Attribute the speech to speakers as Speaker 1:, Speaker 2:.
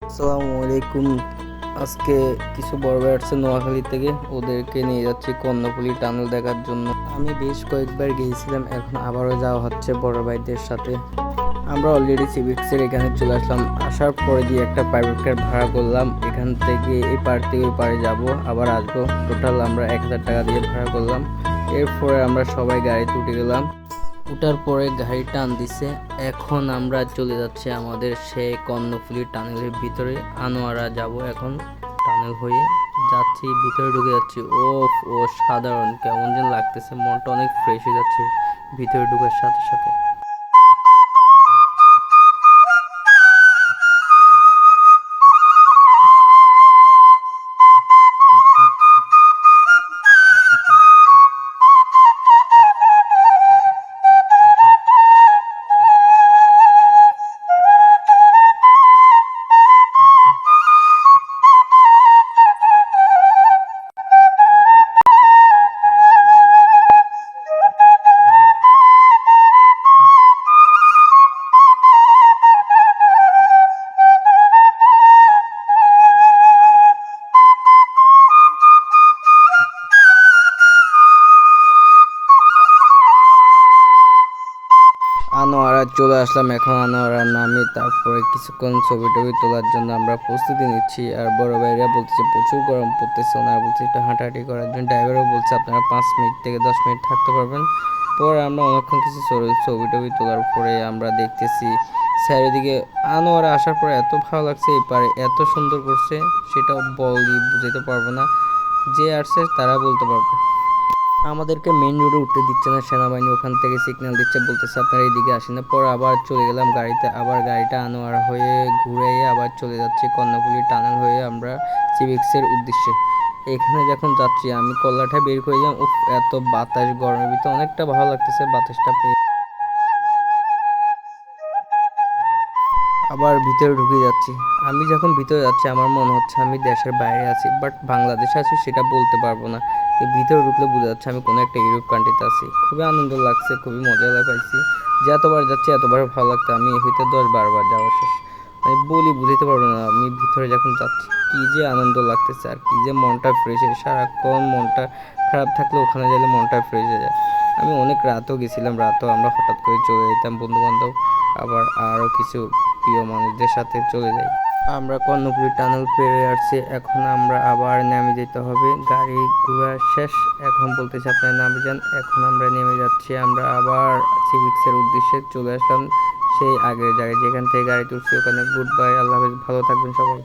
Speaker 1: আসসালামু আলাইকুম। আজকে কিছু বড় ভাই আসছে নোয়াখালী থেকে, ওদেরকে নিয়ে যাচ্ছি কর্ণফুলী টানেল দেখার জন্য। আমি বেশ কয়েকবার গিয়েছিলাম, এখন আবারও যাওয়া হচ্ছে বড় ভাইদের সাথে। আমরা অলরেডি সিভিক্সের এখানে চলে আসলাম। আসার পরে দিয়ে একটা প্রাইভেট কার ভাড়া করলাম, এখান থেকে এই পার থেকে ওই পারে যাব, আবার আসবো। টোটাল আমরা 1000 টাকা দিয়ে ভাড়া করলাম। এরপরে আমরা সবাই গাড়িতে উঠে গেলাম। উঠার পরে গাড়ি টান দিছে। এখন আমরা চলে যাচ্ছি আমাদের সেই কর্ণফুলী টানেলের ভিতরে। আনোয়ারা যাব এখন, টানেল হয়ে যাচ্ছি, ভিতরে ঢুকে যাচ্ছি। ও সাধারণ কেমন যেন লাগতেছে, মনটা অনেক ফ্রেশ হয়ে যাচ্ছে ভিতরে ঢুকার সাথে সাথে। আনোয়ারা চলে আসলাম, এখন আনোয়ারা নামি তারপরে কিছুক্ষণ ছবি টবি তোলার জন্য আমরা প্রস্তুতি নিচ্ছি। আর বড় ভাইরা বলতেছে প্রচুর গরম পড়তেছে, ওনারা বলছে একটু হাঁটাহাঁটি করার জন্য। ড্রাইভারও বলছে আপনারা 5 মিনিট থেকে 10 মিনিট থাকতে পারবেন। পরে আমরা অনেকক্ষণ কিছু ছবি টবি তোলার পরে আমরা দেখতেছি চারিদিকে। আনোয়ারা আসার পরে এত ভালো লাগছে, এই পারে এত সুন্দর করছে, সেটাও বুঝাইতে পারবো না। যে আসছে তারা বলতে পারবে। আমাদেরকে মেইন রোডে উঠতে দিচ্ছে না সেনাবাহিনী, ওখান থেকে সিগন্যাল দিচ্ছে, বলতেছে আপনারা এইদিকে আসেন না। পরে আবার চলে গেলাম গাড়িতে, আবার গাড়িটা আনোয়ার হয়ে ঘুরে আবার চলে যাচ্ছি কর্ণফুলী টানেল হয়ে আমরা সিভিক্সের উদ্দেশ্যে। এখানে যখন যাচ্ছি আমি কল্লাটা বের করে দিলাম, উফ এত বাতাস, গরমের ভিতরে অনেকটা ভালো লাগতেছে বাতাসটা পেয়ে। আবার ভিতরে ঢুকে যাচ্ছি। আমি যখন ভিতরে যাচ্ছি আমার মনে হচ্ছে আমি দেশের বাইরে আছি, বাট বাংলাদেশে আছি সেটা বলতে পারবো না। ভিতরে ঢুকলে বোঝা যাচ্ছে আমি কোনো একটা ইউরোপ কান্ট্রিতে আছি। খুবই আনন্দ লাগছে, খুবই মজা পাইছি। যে এতবার যাচ্ছি এতবার ভালো লাগতো, আমি হইতে 10-12 বার যাওয়া শেষ। আমি বুঝাইতে পারবো না। আমি ভিতরে যখন যাচ্ছি কি যে আনন্দ লাগতেছে, আর কি যে মনটা ফ্রেশ হয়ে, সারাক্ষণ মনটা খারাপ থাকলে ওখানে গেলে মনটা ফ্রেশ হয়ে যায়। আমি অনেক রাতও গেছিলাম, রাতও আমরা হঠাৎ করে চলে যেতাম বন্ধু বান্ধব, আবার আরও কিছু প্রিয় মানুষদের সাথে চলে যাই। আমরা কর্ণফুলী টানেল পেরিয়ে আসছি, এখন আমরা আবার নেমে যেতে হবে। গাড়ি ঘোরা শেষ, এখন বলতেছি আপনারা নামে যান। এখন আমরা নেমে যাচ্ছি, আমরা আবার সিভিক্সের উদ্দেশ্যে চলে আসলাম সেই আগের জায়গায় যেখান থেকে গাড়ি তুলছি ওখানে। গুড বাই, আল্লাহ হাফেজ, ভালো থাকবেন সবাই।